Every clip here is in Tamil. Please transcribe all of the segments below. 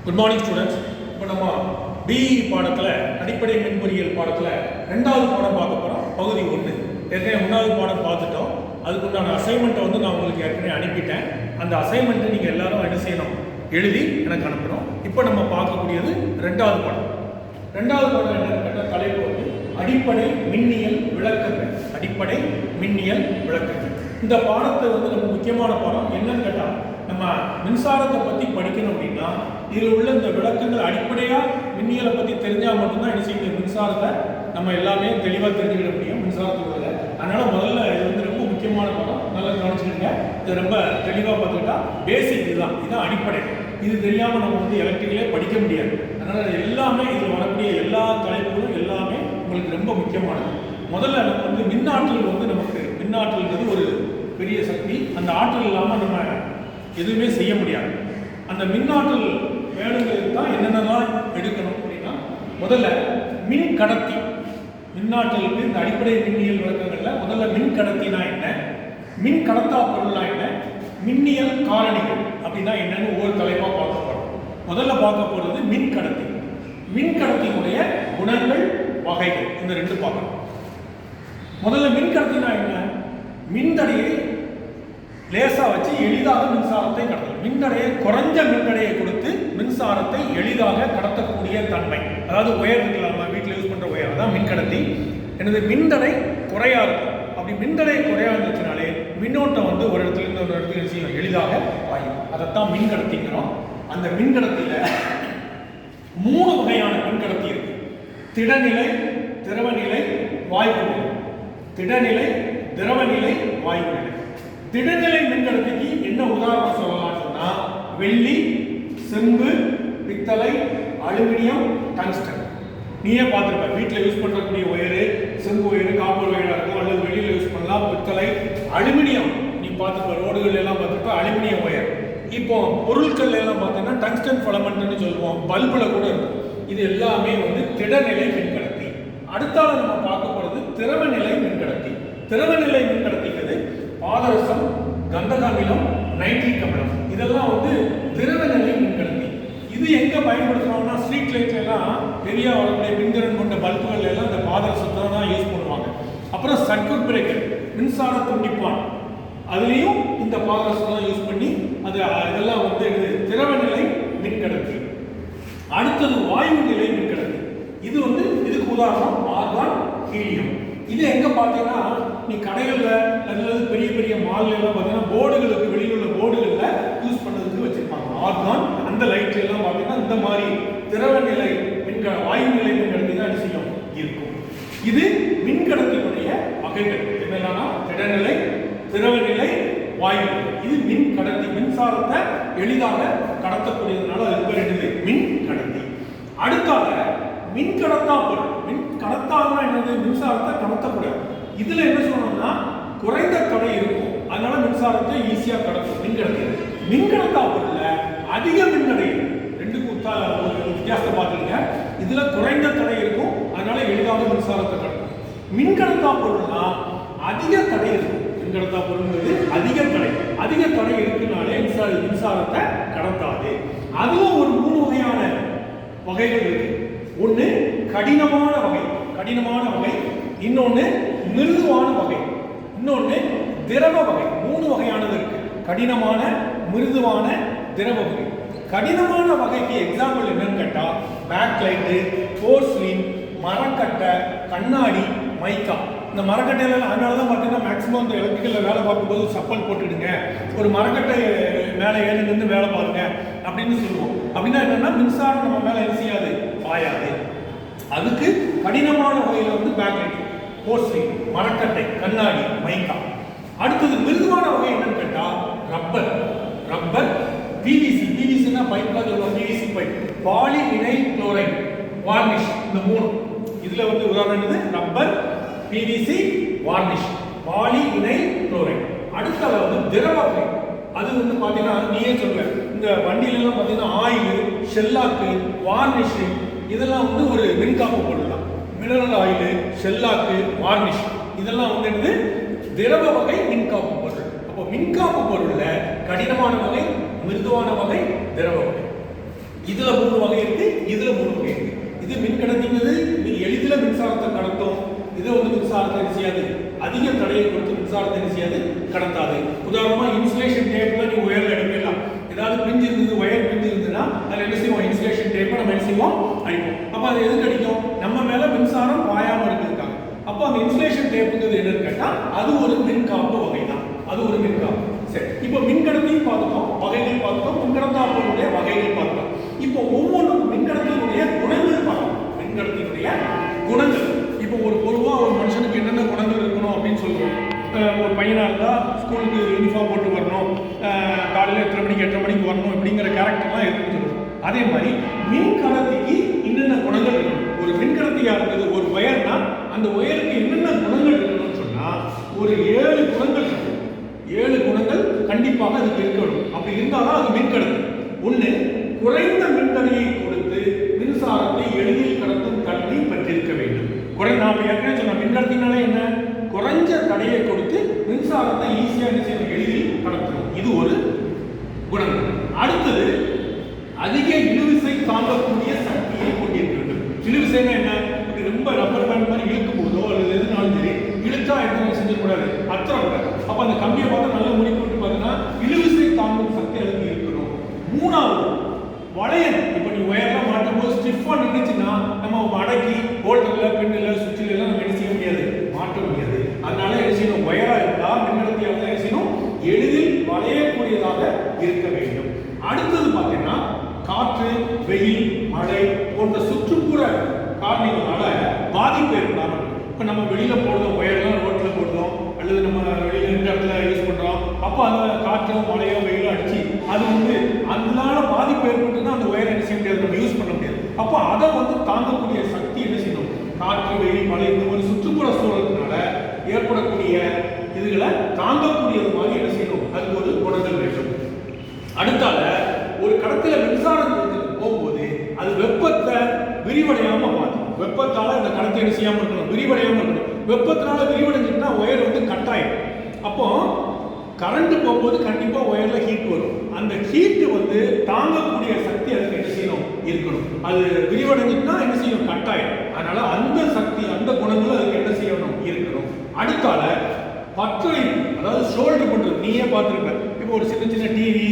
Good morning students. இப்போ நம்ம பிஇ பாடத்தில் அடிப்படை மின்பொறியியல் பாடத்தில் ரெண்டாவது பாடம் பார்க்க போகிறோம். பகுதி 1. ஏற்கனவே 3வது பாடம் பார்த்துட்டோம். அதுக்குண்டான அசைன்மெண்ட்டை வந்து நான் உங்களுக்கு ஏற்கனவே அனுப்பிட்டேன். அந்த அசைன்மெண்ட்டை நீங்கள் எல்லாரும் என்ன செய்யணும், எழுதி எனக்கு அனுப்பணும். இப்போ நம்ம பார்க்கக்கூடியது ரெண்டாவது பாடம். ரெண்டாவது பாடம் என்னன்னு கேட்டால் தலைப்பு வந்து அடிப்படை மின்னியல் விளக்கங்கள். அடிப்படை மின்னியல் விளக்கங்கள். இந்த பாடத்தை வந்து நம்ம முக்கியமான பாடம் என்னன்னு கேட்டால், நம்ம மின்சாரத்தை பற்றி படிக்கணும் அப்படின்னா இதில் உள்ள இந்த விளக்கங்கள் அடிப்படையாக மின்னியலை பற்றி தெரிஞ்சால் மட்டும்தான் என்ன செய்ய மின்சாரத்தை நம்ம எல்லாமே தெளிவாக தெரிஞ்சுக்கிட முடியும் மின்சாரத்துக்குள்ள. அதனால் முதல்ல இது வந்து ரொம்ப முக்கியமான பாடம், நல்லா கவனிச்சுக்கிங்க. இது ரொம்ப தெளிவாக பார்த்துக்கிட்டா பேசிக் இதுதான் அடிப்படை. இது தெரியாமல் நம்ம வந்து எலக்ட்ரிக்கலே படிக்க முடியாது. அதனால் எல்லாமே இதில் வரக்கூடிய எல்லா தலைப்புகளும் எல்லாமே உங்களுக்கு ரொம்ப முக்கியமானது. முதல்ல நம்ம வந்து மின்னாற்றல் வந்து நமக்கு மின்னாற்றல்ங்கிறது ஒரு பெரிய சக்தி. அந்த ஆற்றல் இல்லாமல் நம்ம எதுவுமே செய்ய முடியாது. அந்த மின்னாற்றல் வேணுங்கிறது தான் என்னென்னலாம் எடுக்கணும் அப்படின்னா, முதல்ல மின் கடத்தி. மின்னாற்றலுக்கு இந்த அடிப்படை மின்னியல் விளக்கங்களில் முதல்ல மின் கடத்தினா என்ன, மின் கடத்தா பொருள்னா என்ன, மின்னியல் காரணிகள் அப்படின்னா என்னன்னு ஒவ்வொரு தலைப்பாக பார்க்க போகிறோம். முதல்ல பார்க்க போகிறது மின் கடத்தி. மின் கடத்தினுடைய குணங்கள், வகைகள், இந்த ரெண்டு பார்க்கணும். முதல்ல மின் கடத்தினா என்ன, மின்தடையை லேசா வச்சு எளிதாக மின்சாரத்தை கடத்தலாம். மின்தடையை குறைஞ்ச மின்தடையை கொடுத்து மின்சாரத்தை எளிதாக கடத்தக்கூடிய தன்மை. அதாவது ஒயர் இருக்கலாம், நம்ம வீட்டில் யூஸ் பண்ணுற ஒயர் தான் மின் கடத்தி. எனது மின்தடை குறையா இருக்கும். அப்படி மின்தடை குறையா இருந்துச்சுனாலே மின்னோட்டம் வந்து ஒரு இடத்துல இருந்து ஒரு இடத்துல செய்யும், எளிதாக பாயும். அதைத்தான் மின் கடத்திங்கிறோம். அந்த மின் கடத்தியில 3 வகையான மின் கடத்தி இருக்கு. திடநிலை, திரவநிலை, வாயு நிலை. திடநிலை, திரவநிலை, வாயு நிலை. திடநிலை மின்கடத்திக்கு என்ன உதாரணம் சொல்லலாம் சொன்னா, வெள்ளி, செம்பு, பித்தளை, அலுமினியம், டங்ஸ்டன். நீயே பார்த்துருப்ப, வீட்டில் யூஸ் பண்ணக்கூடிய ஒயரு செம்பு ஒயரு, காப்பர் ஒயராக இருக்கும், அல்லது வெளியில் யூஸ் பண்ணலாம். பித்தளை, அலுமினியம் நீ பார்த்துருப்ப, ரோடுகள் எல்லாம் பார்த்துருப்ப அலுமினியம் ஒயர். இப்போ பொருட்கள் எல்லாம் பார்த்தீங்கன்னா டங்ஸ்டன் ஃபிலமெண்ட்னு சொல்லுவோம், பல்பில் கூட இருக்கும். இது எல்லாமே வந்து திடநிலை மின்கடத்தி. அடுத்தால நம்ம பார்க்க போகிறது திரவநிலை மின்கடத்தி. திரவநிலை மின்கடத்திக்கிறது பாதரசம், கந்தக அமிலம், நைட்ரிக் அமிலம். இதெல்லாம் வந்து திரவநிலை மின்கடத்தி. இது எங்க பயன்படுத்துறோம்னா, ஸ்ட்ரீட் லைட்ல எல்லாம் பெரிய வரக்கூடிய மின்திறன் கொண்ட பல்புகள் எல்லாம் இந்த பாதரசத்தை தான் யூஸ் பண்ணுவாங்க. அப்புறம் சர்க்யூட் பிரேக்கர், மின்சார துண்டிப்பான், அதுலேயும் இந்த பாதரசம் தான் யூஸ் பண்ணி அது இதெல்லாம் வந்து திரவநிலை மின்கடத்தி. அடுத்தது வாயு நிலை மின்கடத்தி. இது வந்து இதுக்கு உதாரணம் ஆர்கான், ஹீலியம். இது எங்க பார்த்தீங்கன்னா, நீ கடைகளில் அல்லது பெரிய பெரிய மால்ல எல்லாம் பார்த்தீங்கன்னா போர்டுகளுக்கு வெளியில் உள்ள போர்டுகளில் யூஸ் பண்ணதுக்கு வச்சிருப்பாங்க ஆர்கான். அந்த லைட்ல எல்லாம் பார்த்தீங்கன்னா இந்த மாதிரி திரவநிலை வாயு நிலை மின்கடத்தி தான் செய்யும் இருக்கும். இது மின்கடத்தினுடைய வகைகள் என்னன்னா, திடநிலை, திரவநிலை, வாயு. இது மின் கடத்தி. மின்சாரத்தை எளிதாக கடத்தக்கூடியதுனால அது பேர் என்னது, மின் கடத்தி. அடுத்தாக மின் கடத்தா பொருள். மின் கடத்தாதுன்னா என்னது, மின்சாரத்தை கடத்தக்கூடாது. இதுல என்ன சொல்லணும்னா, குறைந்த தடை இருக்கும், அதனால மின்சாரத்தை ஈஸியா கடத்தும் மின் கடத்தி. மின் கடத்தா பொருள்ல அதிக மின்தடை. ரெண்டுக்கும் வித்தியாசத்தை பார்த்துங்க. இதுல குறைந்த தடை இருக்கும், அதனால எளிதாக மின்சாரத்தை கடத்தும். மின் கடத்தா பொருள்னா அதிக தடை இருக்கும். மின் கடத்தா பொருள்ங்கிறது அதிக தடை. அதிக தடை இருக்குனாலே மின்சாரத்தை கடத்தாது. அதுவும் ஒரு 3 வகையான வகைகள் இருக்கு. ஒன்று கடினமான வகை, கடினமான வகை. இன்னொன்று மிருதுவான வகை, இன்னொன்று திரவ வகை. 3 வகையானது இருக்கு. கடினமான, மிருதுவான, திரவ வகை. கடினமான வகைக்கு எக்ஸாம்பிள் என்னன்னு கேட்டா, பேக் லைட்டு, போர்ஸ்லின், மரக்கட்டை, கண்ணாடி, மைக்கா. இந்த மரக்கட்டையில அதனால தான் பார்த்தீங்கன்னா மேக்ஸிமம் இந்த எலக்ட்ரிக்கலில் வேலை பார்க்கும்போது சப்பல் போட்டுடுங்க, ஒரு மரக்கட்டை மேலே ஏறி நின்று வேலை பாருங்க அப்படின்னு சொல்லுவோம். அப்படின்னா என்னன்னா, மின்சாரம் நம்ம மேலே என்ன செய்யாது, பாயாது. அதுக்கு கடினமான வகையில் வந்து பேக் லைட், போர்ஸ்லின், மரக்கட்டை, கண்ணாடி, மைக்கா. அடுத்தது மிருதுவான வகை என்னன்னு கேட்டா, ரப்பர், ரப்பர், பிவிசி. பிவிசினா பைப்ல சொல்லுவோம், PVC pipe, poly vinyl chloride, varnish. இந்த 3 இதுல வந்து உதாரணம் என்னது, rubber, PVC, varnish, poly vinyl chloride. அடுத்தது வந்து திரவ வகை. அது வந்து பாத்தீங்கன்னா நீயே சொல்ல, இந்த வண்டியில எல்லாம் பாத்தீங்கன்னா ஆயில், ஷெல்லாக்கு, வார்னிஷ், இதெல்லாம் வந்து ஒரு மின்காப்பு பொருள் தான். மினரல் ஆயில், ஷெல்லாக்கு, வார்னிஷ் இதெல்லாம் வந்து என்னது, திரவ வகை மின்காப்பு பொருள். அப்போ மின்காப்பு பொருள்ல கடினமான வகை, மிருதுவான வகை, திரவ வகை. இதுல 3 வகை இருக்கு, இதுல 3 வகை இருக்கு. இது மின்கடத்திங்கிறது எளிதில் மின்சாரத்தை கடத்தும். இது வந்து மின்சாரத்தை என்ன செய்யாது, அதிக தடையை கொடுத்து மின்சாரத்தை என்ன செய்யாது, கடத்தாது. உதாரணமா இன்சுலேஷன் டேப்ல நீ ஒயர்ல எடுக்கலாம். ஏதாவது பிரிஞ்சு இருந்தது, ஒயர் பிரிஞ்சு இருந்ததுன்னா அதில் என்ன செய்வோம், இன்சுலேஷன் டேப்பை நம்ம என்ன செய்வோம், அடிப்போம். அப்போ அது எதுக்கு அடிக்கும், நம்ம மேல மின்சாரம் பாயாம இருக்கிறதுக்காக. அப்போ அந்த இன்சுலேஷன் டேப்புங்கிறது என்னன்னு கேட்டா அது ஒரு மின்காப்பு வகை தான், அது ஒரு மின்காப்பு. சரி, இப்போ மின்கடத்தையும் பார்த்துட்டோம், வகைகள் பார்த்துட்டோம், மின்கடத்தாப்புடைய வகைகள் பார்த்தோம். இப்போ ஒவ்வொன்றும் மின்கடத்தினுடைய குணங்கள் பார்க்கணும். மின்கடத்தினுடைய குணங்கள், இப்போ ஒரு பொதுவாக ஒரு மனுஷனுக்கு என்னென்ன குணங்கள் இருக்கணும் அப்படின்னு சொல்றோம். ஒரு பையனாக இருந்தால் ஸ்கூலுக்கு யூனிஃபார்ம் போட்டு வரணும், காலையில் 8:30 மணிக்கு 8:30 மணிக்கு வரணும், இப்படிங்கிற கேரக்டர்லாம் இருக்குன்னு சொல்லுவோம். அதே மாதிரி மின்கடத்திக்கு என்னென்ன குணங்கள் இருக்கணும். ஒரு மின்கடத்தியாக இருந்தது ஒரு ஒயர்னா அந்த ஒயருக்கு என்னென்ன குணங்கள் இருக்கணும்னு சொன்னால் ஒரு 7 குணங்கள் இருக்கு. 7 குணங்கள் கண்டிப்பாக அதுக்கு இருக்கணும். அப்படி இருந்தாலும் அது மின்கடத்தி. ஒன்று, குறைந்த மின்தடையை கொடுத்து மின்சாரத்தை எளிதில் கடத்தும் தன்மை பெற்றிருக்க வேண்டும். நான் ஏற்கனவே சொன்ன மின்கடத்தினால என்ன, குறைஞ்ச தடையை கொடுத்து மின்சாரத்தை ஈஸியாக எளிதில் கடத்தணும். இது ஒரு குணம். அடுத்தது, அதிக இழுவிசை தாங்கக்கூடிய சக்தியை கொண்டிருக்க வேண்டும். இழுவிசைனா என்ன, ரொம்ப ரப்பர் பேண்ட் மாதிரி இழுக்கும் போதோ அல்லது எதுனாலும் சரி இழுத்தா என்ன செஞ்சிடக்கூடாது, அத்தரக்கூடாது. அப்போ அந்த கம்பியை பார்த்தா நல்லா முடிப்பு விட்டு பார்த்தீங்கன்னா இழுவிசை தாங்கும் சக்தி அதுக்கு இருக்கணும். மூணாவது, வளையல். இப்போ நீ ஒயர்லாம் மாட்டும் போது ஸ்டிஃபாக நின்றுச்சுன்னா நம்ம அடக்கி ஹோல்டரில் பின்னில் சுவிட்சில் எல்லாம் நம்ம என்ன செய்ய முடியாது, மாற்ற முடியாது. அதனால என்ன செய்யணும், ஒயராக இருந்தால் மின்னடத்தியாக இருந்தால் என்ன செய்யணும், எளிதில் வளையக்கூடியதாக இருக்க வேண்டும். அடுத்தது பார்த்தீங்கன்னா காற்று, வெயில், மழை போன்ற சுற்றுப்புற காரணிகளால பாதிப்பு ஏற்படாமல். இப்போ நம்ம வெளியில் போடுறோம், ஒயர்லாம் ரோட்டில் போடுறோம் அல்லது நம்ம வெளியில் இந்த இடத்துல யூஸ் பண்ணுறோம். அப்போ அந்த காற்றோ மழையோ வெயிலோ அடிச்சு அது வந்து அதனால பாதிப்பு ஏற்பட்டுன்னா அந்த ஒயரை என்ன செய்ய முடியாது, நம்ம யூஸ் பண்ண முடியாது. அப்போ அதை வந்து தாங்கக்கூடிய சக்தி என்ன செய்யணும், காற்று, வெயில், மழை இந்த மாதிரி சுற்றுப்புற சூழலுக்குனால ஏற்படக்கூடிய இதுகளை தாங்கக்கூடியது மாதிரி என்ன செய்யணும், அதுக்கு ஒரு குணங்கள் வேண்டும். அடுத்தால ஒரு கடத்தில மின்சாரம் போகும்போது அது வெப்பத்தை விரிவடையாம மாற்றும். வெப்பத்தால இந்த கடத்தி என்ன செய்யாம இருக்கணும், விரிவடையாம இருக்கணும். வெப்பத்தினால விரிவடைஞ்சுன்னா ஒயர் வந்து கட் ஆயிடும். அப்போ கரண்ட் போகும்போது கண்டிப்பா ஒயர்ல ஹீட் வரும். அந்த ஹீட் வந்து தாங்கக்கூடிய சக்தி அதுக்கு என்ன செய்யணும், இருக்கணும். அது விரிவடைஞ்சுன்னா என்ன செய்யணும், கட் ஆயிடும். அதனால அந்த சக்தி, அந்த குணங்களும் அதுக்கு என்ன செய்யணும், இருக்கணும். அடுத்தால பற்றவைப்பு, அதாவது ஷோல்டர் பண்றது. நீயே பார்த்துருப்ப, இப்போ ஒரு சின்ன சின்ன டிவி,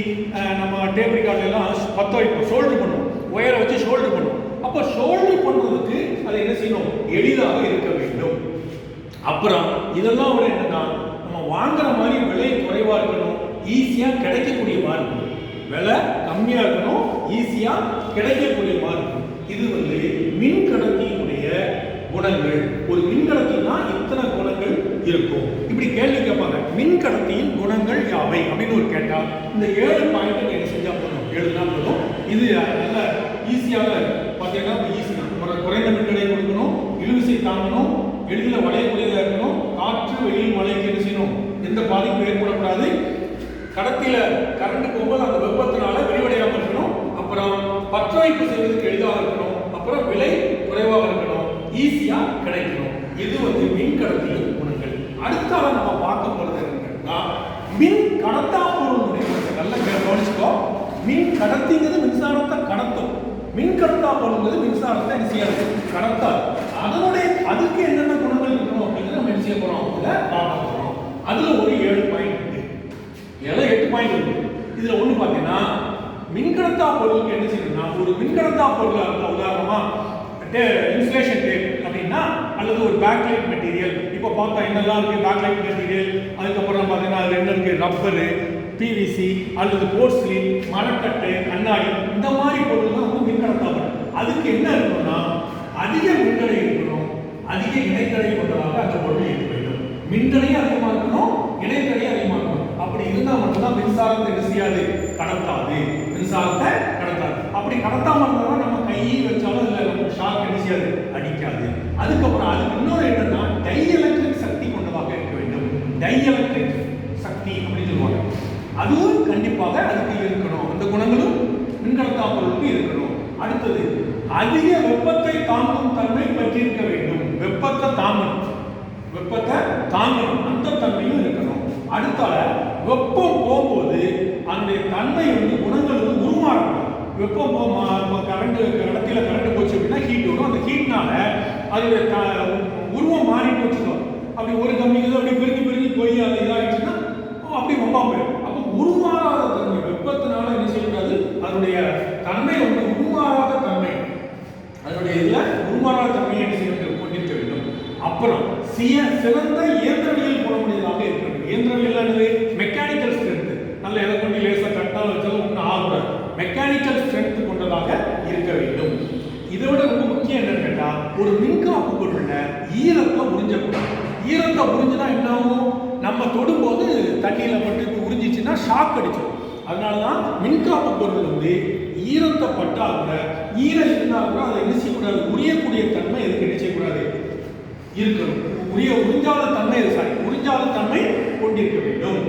நம்ம டேப் ரெக்கார்ட் எல்லாம் பற்ற வைப்போம், ஷோல்டர் பண்ணுவோம், ஒயரை வச்சு ஷோல்டர் பண்ணுவோம். அப்போ ஷோல்டர் பண்றதுக்கு அது என்ன செய்யணும், எளிதாக இருக்க வேண்டும். அப்புறம் இதெல்லாம் விட என்னன்னா நம்ம வாங்குற மாதிரி விலை குறைவா இருக்கணும், ஈஸியா கிடைக்கக்கூடிய மாதிரி இருக்கணும். விலை கம்மியா இருக்கணும், ஈஸியா கிடைக்கக்கூடிய மாதிரி இருக்கணும். இது வந்து மின்கடத்தியினுடைய குணங்கள். ஒரு மின்கடத்தினா இத்தனை குணங்கள் இருக்கும். இப்படி கேள்வி கேட்பாங்க, மின்கடத்தியின் குணங்கள் யாவை அப்படின்னு ஒரு கேட்டா இந்த 7 பாயிண்ட் என்ன செஞ்சா போதும், 7 தான் போதும். இது நல்ல ஈஸியாக பார்த்தீங்கன்னா ஈஸி தான். குறைந்த மின்தடையை கொடுக்கணும், இழுவிசை தாங்கணும், எளிதில் வளையக்கூடியதாக இருக்கணும், காற்று, வெயில், மழைக்கு என்ன செய்யணும், எந்த பாதிப்பும் ஏற்படக்கூடாது, கடத்தில கரண்ட் போகும்போது அந்த வெப்பத்தினால விரிவடையாமல் இருக்கணும், அப்புறம் பற்ற வைப்பு செய்வதற்கு எளிதாக இருக்கணும், அப்புறம் விலை குறைவாக இருக்கணும், ஈஸியா கிடைக்கணும். இது வந்து மின் கடத்தியின் குணங்கள். அடுத்தால நம்ம பார்க்க போறது என்னன்னா மின் கடத்தா பொருளுடைய நல்ல கவனிச்சுக்கோ. மின் கடத்திங்கிறது மின்சாரத்தை கடத்தும், மின் கடத்தா பொருள்ங்கிறது மின்சாரத்தை என்ன செய்யாது, கடத்தாது. அதனுடைய அதுக்கு என்னென்ன குணங்கள் இருக்கணும் அப்படிங்கிறத நம்ம என்ன செய்ய போறோம், இதை பார்க்க போறோம். அதுல ஒரு 7 பாயிண்ட் இருக்கு, 8 பாயிண்ட் இருக்கு. இதுல ஒண்ணு பாத்தீங்கன்னா மின்கடத்தா பொருளுக்கு என்ன செய்யணும்னா, ஒரு மின்கடத்தா பொருளா இருந்தா உதாரணமா இன்சுலேஷன் டேப் அப்படின்னா அல்லது ஒரு பேக்லைட் மெட்டீரியல். இப்போ பார்த்தா என்னெல்லாம் இருக்கு, பேக்லைட் மெட்டீரியல், அதுக்கப்புறம் பார்த்தீங்கன்னா அது என்ன இருக்கு, ரப்பரு, பிவிசி அல்லது போர்ஸ்லின், மரக்கட்டு, கண்ணாடி, இந்த மாதிரி பொருள்லாம் வந்து மின்கடத்தா பொருள். அதுக்கு என்ன இருக்கணும்னா அதிக மின்தடை இருக்கணும், அதிக இடைத்தடை கொண்டதாக அந்த பொருள் இருக்க வேண்டும். மின்தடையும் அதிகமாக இருக்கணும், இடைத்தடையும் அதிகமாக இருக்கணும். அப்படி இருந்தால் மட்டும்தான் மின்சாரத்தை என்ன செய்யாது, கடத்தாது, மின்சாரத்தை கடத்தாது. அப்படி கடத்தாம இருந்தாலும் நம்ம கையை வச்சாலும் இல்லை நமக்கு ஷாக் என்ன செய்யாது, அடிக்காது. அதுக்கப்புறம் அதுக்கு இன்னொரு என்னன்னா டை எலக்ட்ரிக் சக்தி கொண்டதாக இருக்க வேண்டும். டை எலக்ட்ரிக் சக்தி அப்படின்னு சொல்லுவாங்க, அதுவும் கண்டிப்பாக அதுக்கு இருக்கணும். அந்த குணங்களும் மின்கடத்தா பொருளுக்கு இருக்கணும். அடுத்தது அதிக வெப்பத்தை தாங்கும் தன்மை பெற்றிருக்க வேண்டும். வெப்பத்தை தாங்கணும், வெப்பத்தை தாங்கணும், அந்த தன்மையும் இருக்கணும். அடுத்தால வெப்பம் போகும்போது அந்த தன்மை வந்து குணங்கள் வந்து உருமாறணும். வெப்பம் கடத்தில கரண்ட் போச்சு அப்படின்னா ஹீட் வரும். அந்த ஹீட்னால அதோட உருவம் மாறிட்டு வச்சுக்கோ. அப்படி ஒரு கம்பி அப்படி பிரிஞ்சு போய் அது இதாகிடுச்சுன்னா அப்படி வம்பா போயிடும். அப்போ உருமாறாத தன்மை வெப்பத்தினால என்ன செய்யக்கூடாது, அதனுடைய தன்மை வந்து உருமாறாத தன்மை, அதனுடைய இதில் உருமாறாத தன்மையை என்ன செய்ய கொண்டிருக்க வேண்டும். அப்புறம் சிறந்த இயந்திரவியல் குணமுடையதாக இருக்க வேண்டும். இயந்திரவியல் என்னது? Mechanical strength. நல்ல எதை கொண்டு லேசாக கட்டால் வச்சாலும் ஒன்றும் ஆகக்கூடாது. மெக்கானிக்கல் ஸ்ட்ரென்த் கொண்டதாக இருக்க வேண்டும். இதை விட ரொம்ப முக்கியம் என்னன்னு கேட்டால், ஒரு மின்காப்பு பொருள்ல ஈரத்தை உறிஞ்சக்கூடாது. ஈரத்தை உறிஞ்சுனா என்ன ஆகும், நம்ம தொடும்போது தண்ணியில் பட்டு உறிஞ்சிச்சுன்னா ஷாக் அடிச்சிடும். அதனால தான் மின்காப்பு பொருள் வந்து ஈரத்தை பட்டால் கூட, ஈரம் இருந்தால் கூட அதை என்ன செய்யக்கூடாது, உரியக்கூடிய தன்மை எதுக்கு என்ன செய்யக்கூடாது இருக்கணும். உறிஞ்சாத தன்மை உறிஞ்சாத தன்மை கொண்டிருக்க வேண்டும்.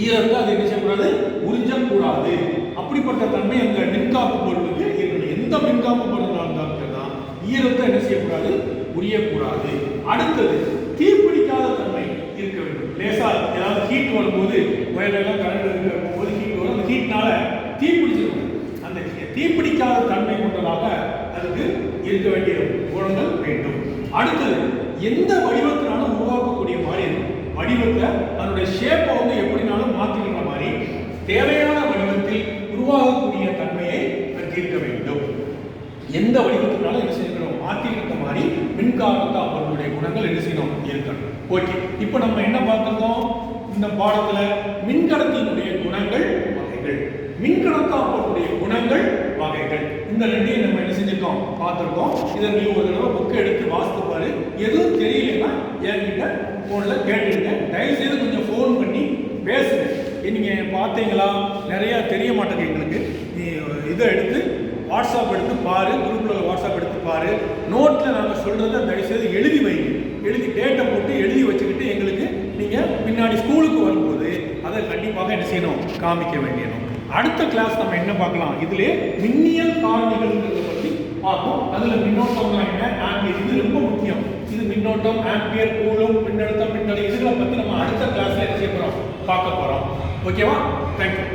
ஈரத்தை அதை என்ன செய்யக்கூடாது, உறிஞ்சக்கூடாது. அப்படிப்பட்ட தன்மை அந்த மின்காப்பு பொருளுக்கு இருக்கணும். எந்த மின்காப்பு பொருளாக இருந்தாலும் தான் ஈரத்தை என்ன செய்யக்கூடாது, உரியக்கூடாது. அடுத்தது தீப்பிடிக்காத தன்மை இருக்க வேண்டும். லேசா ஏதாவது ஹீட் வரும்போது வயலெல்லாம் கரண்ட் இருக்கும் போது ஹீட் வரும். அந்த ஹீட்னால தீப்பிடிச்சிருக்கும். அந்த தீப்பிடிக்காத தன்மை கொண்டதாக அதுக்கு இருக்க வேண்டிய குணங்கள் வேண்டும். அடுத்தது எந்த வடிவத்தினாலும் உருவாக்கக்கூடிய மாதிரி இருக்கும். வடிவத்தை அதனுடைய ஷேப்பை வந்து எப்படினாலும் மாற்றிக்கிற மாதிரி தேவையான வடிவத்தில் உருவாகக்கூடிய தன்மையை இருக்க வேண்டும். எந்த வடிவத்தினாலும் என்ன செய்யணும், மாற்றிக்கிற மாதிரி மின்காப்பு பொருளுடைய குணங்கள் என்ன செய்யணும், இருக்கணும். ஓகே, இப்போ நம்ம என்ன பார்த்துருக்கோம் இந்த பாடத்துல? மின்கடத்தியினுடைய குணங்கள் வகைகள், மின்கடத்தாப்பொருளுடைய குணங்கள் வகைகள். இந்த ரெண்டையும் நம்ம என்ன செஞ்சிருக்கோம், பார்த்துருக்கோம். இதை நீ ஒரு தடவை புக்கை எடுத்து வாசித்து பாரு. எதுவும் தெரியலன்னா என்கிட்ட ஃபோனில் கேட்டுருங்க. தயவுசெய்து கொஞ்சம் ஃபோன் பண்ணி பேசுங்க. நீங்கள் பார்த்தீங்களா, நிறையா தெரிய மாட்டேங்க எங்களுக்கு. நீ இதை எடுத்து வாட்ஸ்அப் எடுத்து பாரு, குரூப்பில் வாட்ஸ்அப் எடுத்து பாரு. நோட்டில் நாங்கள் சொல்கிறத தயவுசெய்து எழுதி வைங்க. எழுதி டேட்டை போட்டு எழுதி வச்சுக்கிட்டு எங்களுக்கு நீங்கள் பின்னாடி ஸ்கூலுக்கு வரும்போது அதை கண்டிப்பாக என்ன செய்யணும், காமிக்க வேண்டியணும். அடுத்த கிளாஸ் நம்ம என்ன பார்க்கலாம், இதிலே மின்னியல் காரணிகள்ன்றதை பற்றி பார்ப்போம். அதில் மின்னோட்டம்னா என்ன, ஆம்பியர், இது ரொம்ப முக்கியம். இது மின்னோட்டம், ஆம்பியர், கூலும், மின்னழுத்தம், மின்னலை, இதுகளை பற்றி நம்ம அடுத்த கிளாஸில் என்ன செய்ய போகிறோம், பார்க்க போகிறோம். ஓகேவா? தேங்க்யூ.